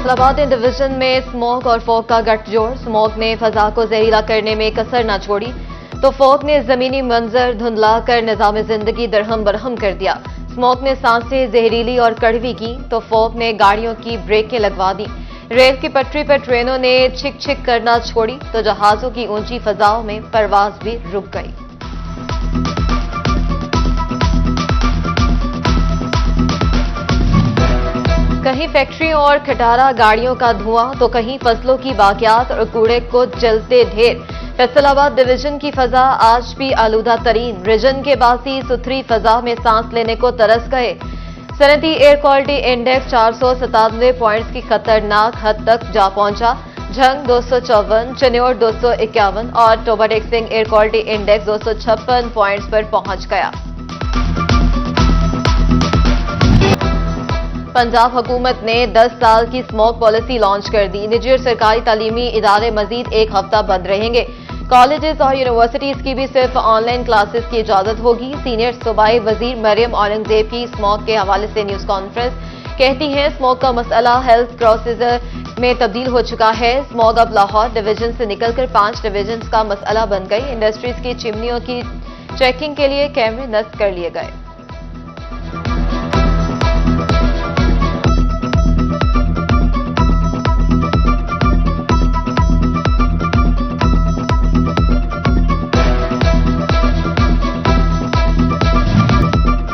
Faisalabad division में smog और fog का गठजोड़। स्मॉग ने फजा को जहरीला करने में कसर न छोड़ी तो फॉग ने जमीनी मंजर धुंधला कर निजाम जिंदगी दरहम बरहम कर दिया। स्मॉग ने सांसें जहरीली और कड़वी की तो फॉग ने गाड़ियों की ब्रेकें लगवा दी। रेल की पटरी पर ट्रेनों ने छिक छिक करना छोड़ी तो जहाजों की ऊंची फजाओं में परवाज भी रुक गई। कहीं फैक्ट्रियों और खटारा गाड़ियों का धुआं तो कहीं फसलों की बाकियात और कूड़े को जलते ढेर। फैसलाबाद डिवीजन की फजा आज भी आलूदा तरीन। रीजन के बासी सुथरी फजा में सांस लेने को तरस गए। सनती एयर क्वालिटी इंडेक्स 497 पॉइंट्स की खतरनाक हद तक जा पहुंचा। झंग 254, चन्योर 251 और टोबाटेक्सिंग एयर क्वालिटी इंडेक्स 256 पॉइंट्स पर पहुंच गया। पंजाब हुकूमत ने 10 साल की स्मॉग पॉलिसी लॉन्च कर दी। निजी और सरकारी तालीमी इदारे मजीद एक हफ्ता बंद रहेंगे। कॉलेजेस और यूनिवर्सिटीज की भी सिर्फ ऑनलाइन क्लासेस की इजाजत होगी। सीनियर सूबाई वजीर मरियम औरंगजेब की स्मॉग के हवाले से न्यूज कॉन्फ्रेंस। कहती हैं स्मॉग का मसला हेल्थ क्राइसिस में तब्दील हो चुका है। स्मॉग अब लाहौर डिवीजन से निकलकर 5 डिवीजन का मसला बन गई। इंडस्ट्रीज की चिमनियों की चेकिंग के लिए कैमरे नस्ब कर लिए गए।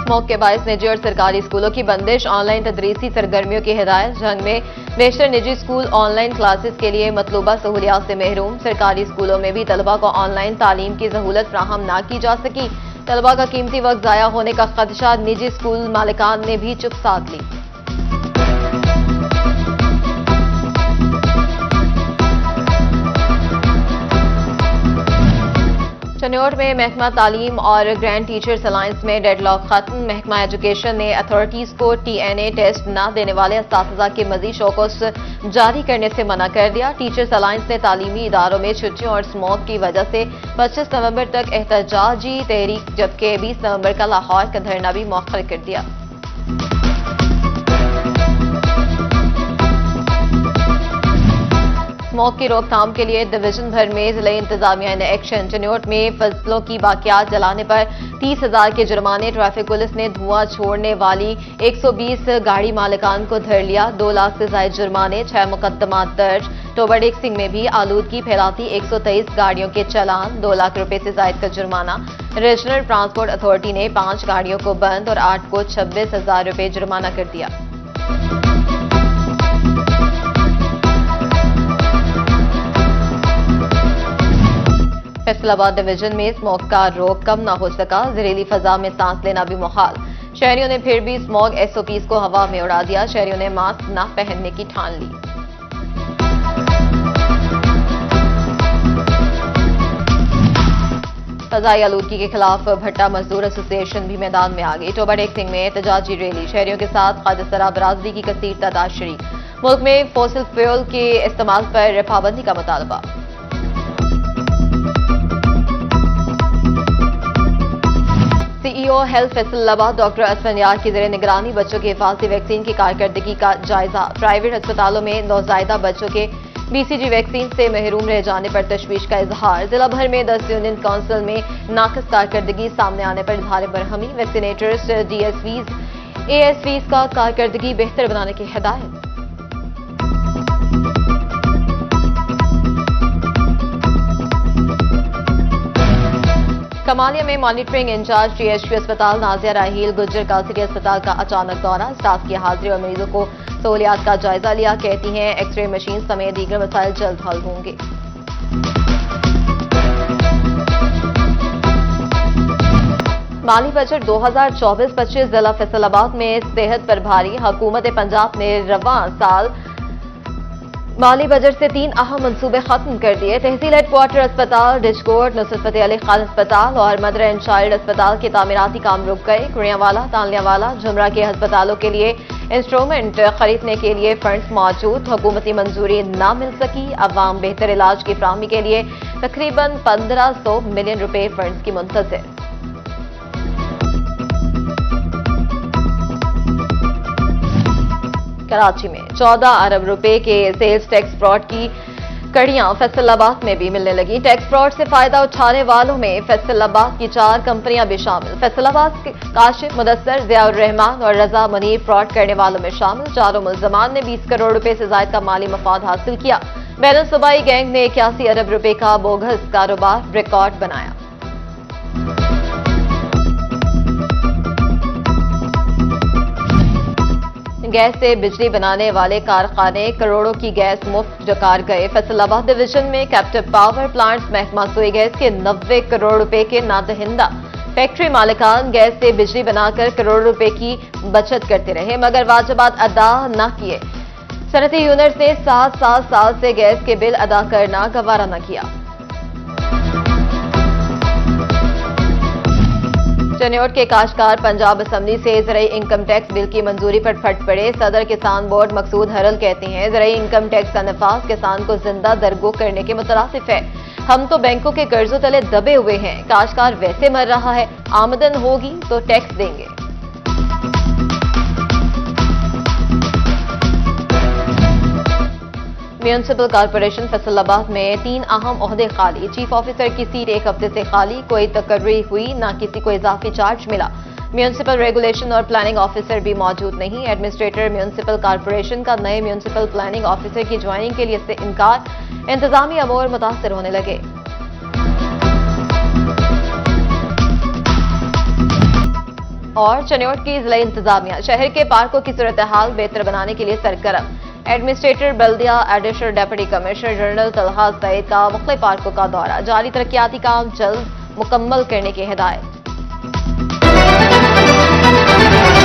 स्मॉग के बायस निजी और सरकारी स्कूलों की बंदिश। ऑनलाइन तदरीसी सरगर्मियों की हिदायत। जंग में बेशतर निजी स्कूल ऑनलाइन क्लासेस के लिए मतलूबा सहूलियात से महरूम। सरकारी स्कूलों में भी तलबा को ऑनलाइन तालीम की सहूलत फ्राहम न की जा सकी। तलबा का कीमती वक्त जाया होने का खदशा निजी स्कूल मालिकान ने भी चुप साध ली। चन्योर में महकमा तालीम और ग्रैंड टीचर्स अलायंस में डेडलॉक खत्म। महकमा एजुकेशन ने अथॉरिटीज को TNA टेस्ट न देने वाले असातिज़ा के मजीद शौकस जारी करने से मना कर दिया। टीचर्स अलायंस ने तालीमी इदारों में छुट्टियों और स्मॉग की वजह से 25 नवंबर तक एहतजाजी तहरीक जबकि 20 नवंबर का लाहौर का धरना भी मौखर कर दिया। स्मॉग की रोकथाम के लिए डिवीजन भर में जिले इंतजामिया ने एक्शन। चन्योट में फसलों की बाकियात जलाने पर 30,000 के जुर्माने। ट्रैफिक पुलिस ने धुआं छोड़ने वाली 120 गाड़ी मालिकान को धर लिया। 2 लाख से ज्यादा जुर्माने, 6 मुकदमात दर्ज। टोबाटेक्सिंग में भी आलूदगी फैलाती 123 गाड़ियों के चालान, 2 लाख रुपए से ज्यादा का जुर्माना। रीजनल ट्रांसपोर्ट अथॉरिटी ने 5 गाड़ियों को बंद और 8 को 26,000 रुपए जुर्माना कर दिया। फैसलाबाद डिवीजन में स्मॉग का रोक कम न हो सका। जहरीली फजा में सांस लेना भी मुहाल। शहरियों ने फिर भी स्मॉग SOPs को हवा में उड़ा दिया। शहरियों ने मास्क न पहनने की ठान ली। फजाई आलूदगी के खिलाफ भट्टा मजदूर एसोसिएशन भी मैदान में आ गई। टोबाटेक्सिंग में एहतजाजी रैली। शहरियों के साथ खादसरा बरादरी की कसीर तादाद शरीक। मुल्क में फॉसिल फ्यूल के इस्तेमाल पर पाबंदी का मुतालबा। CEO हेल्थ फैसलाबाद डॉक्टर असफन यार की ज़ेरे निगरानी बच्चों की हिफाजती वैक्सीन की कारकर्दगी का जायजा। प्राइवेट अस्पतालों में नौज़ायदा बच्चों के BCG वैक्सीन से महरूम रह जाने पर तशवीश का इजहार। जिला भर में 10 यूनियन काउंसिल में नाकस कारकर्दगी सामने आने पर इजहार बरहमी। वैक्सीनेटर्स, DSVs, ASVs का कारकर्दगी बेहतर बनाने की हिदायत। कमालिया में मॉनिटरिंग इंचार्ज THP अस्पताल नाजिया राहील गुज्जर का सिटी अस्पताल का अचानक दौरा। स्टाफ की हाजिरी और मरीजों को सहूलियात का जायजा लिया। कहती हैं एक्सरे मशीन समेत दीगर मसाइल जल्द हल होंगे। माली बजट 2024-25 जिला फैसलाबाद में सेहत पर भारी। हुकूमत पंजाब ने रवां साल माली बजट से 3 अहम मंसूबे खत्म कर दिए। तहसील हेडक्वार्टर अस्पताल, डिजकोट, नुसरत फतेह अली खान अस्पताल और मदर एंड चाइल्ड अस्पताल के तामीराती काम रुक गए। कुड़ियावाला, तालियावाला, झुमरा के अस्पतालों के लिए इंस्ट्रूमेंट खरीदने के लिए फंड्स मौजूद, हुकूमती मंजूरी न मिल सकी। अवाम बेहतर इलाज की फराहमी के लिए तकरीबन 1500 मिलियन रुपए फंड्स की मुंतज़िर। कराची में 14 अरब रुपए के सेल्स टैक्स फ्रॉड की कड़ियां फैसलाबाद में भी मिलने लगी। टैक्स फ्रॉड से फायदा उठाने वालों में फैसलाबाद की 4 कंपनियां भी शामिल। फैसलाबाद के काशिफ, मुदस्सर, जियाउर रहमान और रजा मुनीर फ्रॉड करने वालों में शामिल। चारों मुल्जमान ने 20 करोड़ रुपए से ज्यादा का माली मफाद हासिल किया। बैनुल सूबाई गैंग ने 81 अरब रुपए का बोगस कारोबार रिकॉर्ड बनाया। गैस से बिजली बनाने वाले कारखाने करोड़ों की गैस मुफ्त डकार गए। फैसलाबाद डिवीजन में कैप्टिव पावर प्लांट्स महकमा सुई गैस के 90 करोड़ रुपए के नादहिंदा। फैक्ट्री मालिकान गैस से बिजली बनाकर करोड़ रुपए की बचत करते रहे मगर वाजिबात अदा न किए। सनती यूनिट्स ने 7 साल से गैस के बिल अदा करना गवारा न किया। चनियोट के काश्तकार पंजाब असम्बली से ज़राई इनकम टैक्स बिल की मंजूरी पर फट पड़े। सदर किसान बोर्ड मकसूद हरल कहते हैं, ज़राई इनकम टैक्स का नफाज किसान को जिंदा दरगो करने के मुतरासिफ है। हम तो बैंकों के कर्जों तले दबे हुए हैं। काश्तकार वैसे मर रहा है, आमदन होगी तो टैक्स देंगे। म्यूनिसिपल कॉर्पोरेशन फैसलाबाद में 3 अहम ओहदे खाली। चीफ ऑफिसर की सीट 1 हफ्ते से खाली, कोई तकर्री हुई, न किसी को इजाफी चार्ज मिला। म्यूनिसिपल रेगुलेशन और प्लानिंग ऑफिसर भी मौजूद नहीं। एडमिनिस्ट्रेटर म्यूनिसिपल कॉर्पोरेशन का नए म्यूनिसिपल प्लानिंग ऑफिसर की ज्वाइनिंग के लिए से इनकार। इंतजामी अमूर मुतासर होने लगे। और चनियोट की जिला इंतजामिया शहर के पार्कों की सूरत हाल बेहतर बनाने के लिए सरगर्म। एडमिनिस्ट्रेटर बल्दिया, additional deputy commissioner general Talha Saeed का मुख्तलिफ पार्कों का दौरा। जारी तरक्याती काम जल्द मुकम्मल करने की हिदायत।